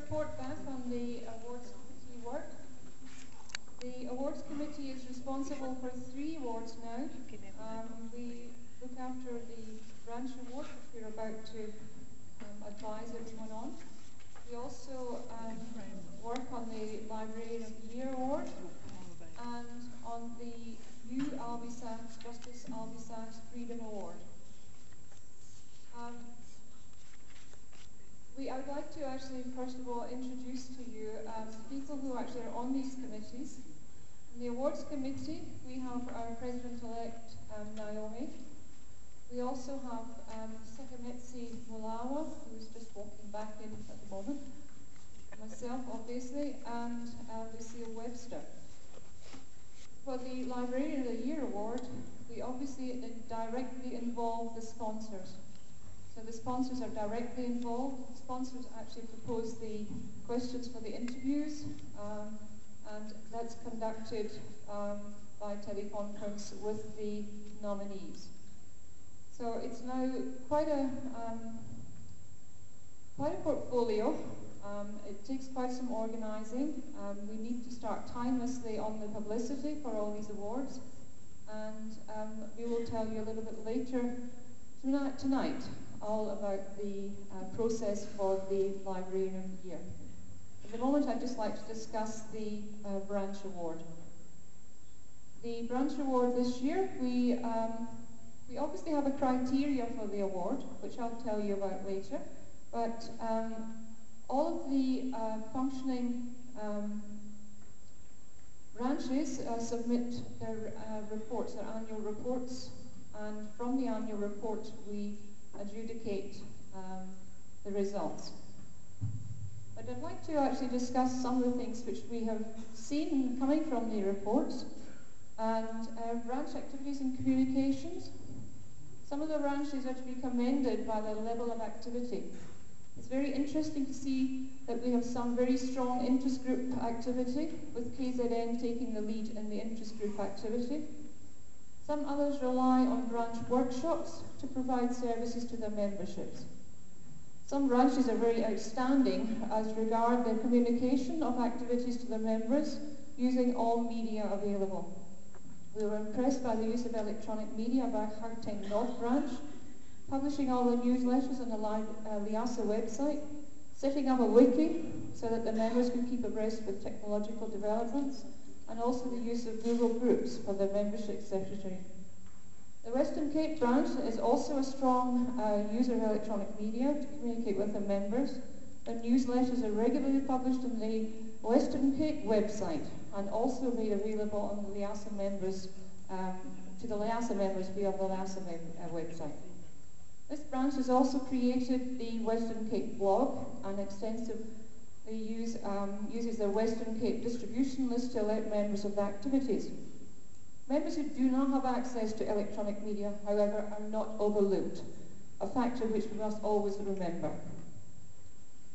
report back on the awards committee work. The awards committee is responsible for 3 awards now. We look after the branch award, which we're about to advise everyone on. We also work on the Librarian of the Year award and on the new Albisax, Justice Albisax Freedom Award. I would like to actually, first of all, introduce to you people who actually are on these committees. In the awards committee, we have our president-elect, Naomi. We also have Sekametsi Mulawa, who is just walking back in at the moment, myself, obviously, and Lucille Webster. For the Librarian of the Year award, we obviously directly involve the sponsors. So the sponsors are directly involved. The sponsors actually propose the questions for the interviews, and that's conducted by teleconference with the nominees. So it's now quite a portfolio. It takes quite some organising. We need to start timelessly on the publicity for all these awards, and we will tell you a little bit later tonight all about the process for the Librarian of the Year. At the moment, I'd just like to discuss the branch award. The branch award this year, we obviously have a criteria for the award, which I'll tell you about later, but all of the functioning branches submit their reports, their annual reports, and from the annual report we adjudicate the results. But I'd like to actually discuss some of the things which we have seen coming from the reports, and branch activities and communications. Some of the branches are to be commended by the level of activity. It's very interesting to see that we have some very strong interest group activity, with KZN taking the lead in the interest group activity. Some others rely on branch workshops to provide services to their memberships. Some branches are very outstanding as regard their communication of activities to their members using all media available. We were impressed by the use of electronic media by Harting North Branch, publishing all the newsletters on the LIASA website, setting up a wiki so that the members could keep abreast with technological developments, and also the use of Google Groups for the membership secretary. The Western Cape branch is also a strong user of electronic media to communicate with their members. Their newsletters are regularly published on the Western Cape website and also made available on the LIASA members, to the LIASA members via the LIASA website. This branch has also created the Western Cape blog and extensively uses their Western Cape distribution list to alert members of the activities. Members who do not have access to electronic media, however, are not overlooked, a factor which we must always remember.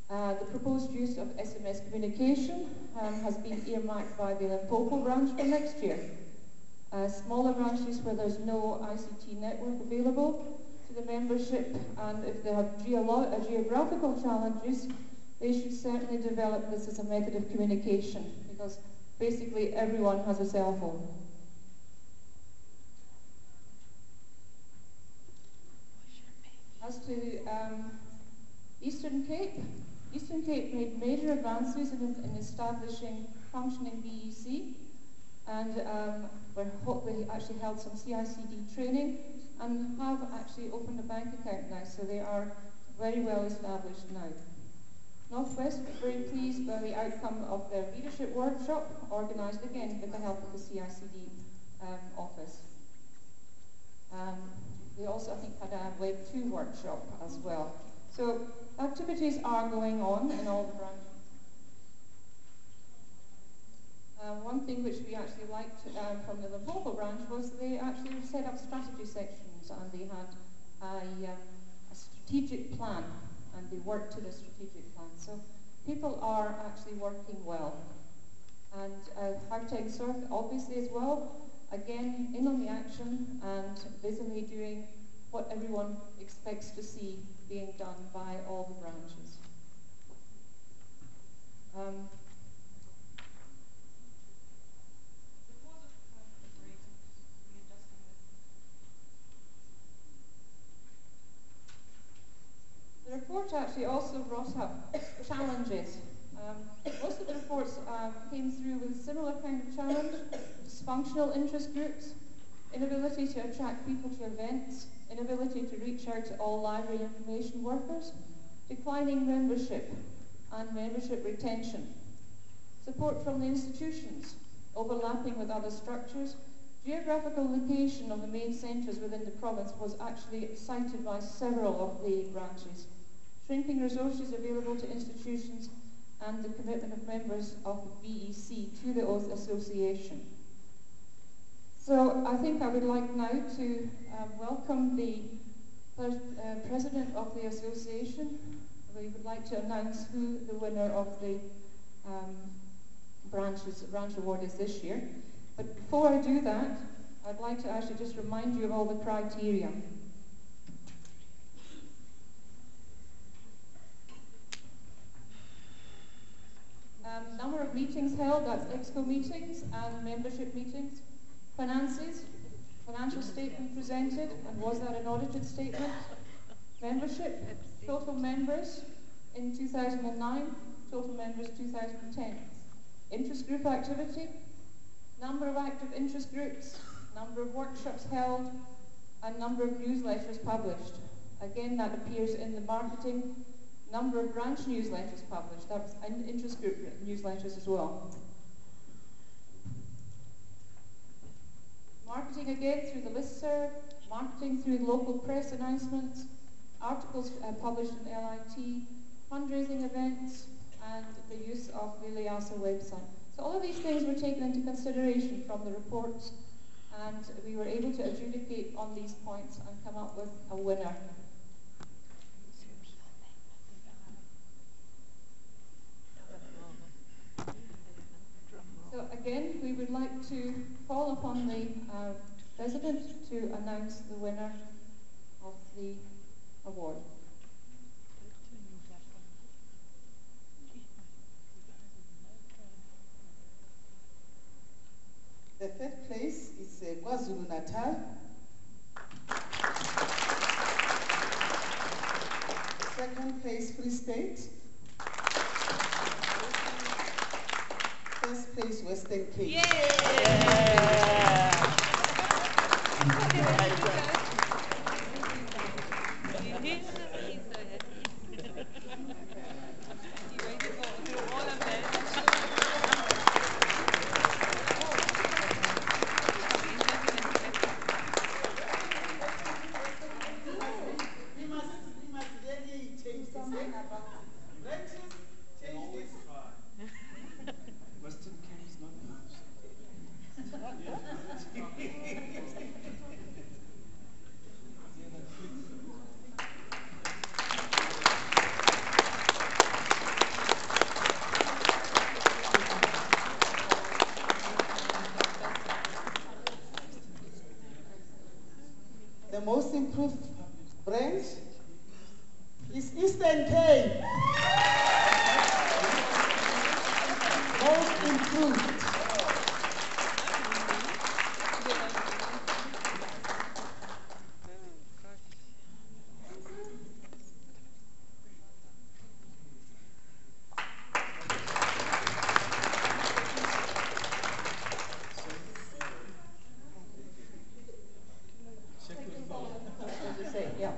The proposed use of SMS communication has been earmarked by the Limpopo branch for next year. Smaller branches where there's no ICT network available to the membership, and if they have geographical challenges, they should certainly develop this as a method of communication, because basically everyone has a cell phone. As to Eastern Cape made major advances in establishing functioning BEC, and they actually held some CICD training and have actually opened a bank account now, so they are very well established now. Northwest was very pleased by the outcome of their leadership workshop, organised again with the help of the CICD office. They also, I think, had a Web 2 workshop as well. So activities are going on in all the branches. One thing which we actually liked from the Limpopo branch was they actually set up strategy sections, and they had a strategic plan, and they worked to the strategic plan. So people are actually working well. And Harting Surf, obviously, as well, again, in on the action and busily doing what everyone expects to see being done by all the branches. report actually also brought up challenges. Most of the reports came through with similar kind of challenge: dysfunctional interest groups, inability to attract people to events, inability to reach out to all library information workers, declining membership and membership retention, support from the institutions, overlapping with other structures. Geographical location of the main centres within the province was actually cited by several of the branches. Shrinking resources available to institutions and the commitment of members of the BEC to the association. So I think I would like now to welcome the president of the association. We would like to announce who the winner of the branch award is this year. But before I do that, I'd like to actually just remind you of all the criteria. Number of meetings held, that's EXCO meetings and membership meetings. Finances, financial statement presented, and was that an audited statement? Membership, total members in 2009, total members 2010. Interest group activity, number of active interest groups, number of workshops held, and number of newsletters published. Again, that appears in the marketing. Number of branch newsletters published, that was interest group newsletters as well. Marketing again through the listserv, marketing through local press announcements, articles published in LIT, fundraising events, and the use of the LIASA website. So all of these things were taken into consideration from the reports, and we were able to adjudicate on these points and come up with a winner. So again, we would like to call upon the president to announce the winner of the award. The third place is KwaZulu-Natal. Second place, Free State. First place, Western Cape. Yeah! The most improved branch is Eastern Cape. Most improved. Yeah.